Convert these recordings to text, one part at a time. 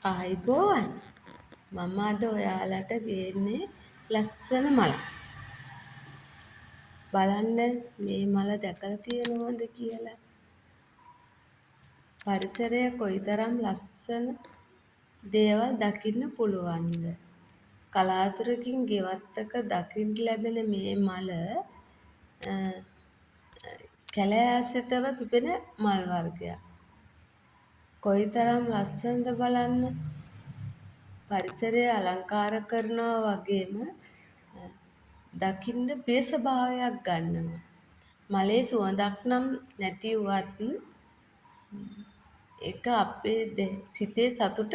ආයිබෝවන් මම අද ඔයාලට ගේන්නේ ලස්සන මලක්. බලන්න මේ මල දැකලා තියෙනවද කියලා. පරිසරය කොයිතරම් ලස්සන දේවල් දකින්න පුළුවන්ද. කලාතුරකින් ගෙවත්තක දකින්න ලැබෙන මේ මල කැලෑ ආශ්‍රිතව පිපෙන මල් වර්ගයක්. කොයිතරම් ලස්සනද බලන්න. පරිසරය අලංකාර කරනවා වගේම දකින්න ප්‍රිය ස්වභාවයක් ගන්නවා. මලේ සුවඳක් නම් නැති වුවත් ඒක අපේ සිතේ සතුට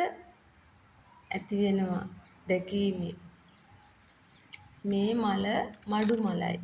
ඇති වෙනවා දැකීමෙන්. මේ මල මඩු මලයි.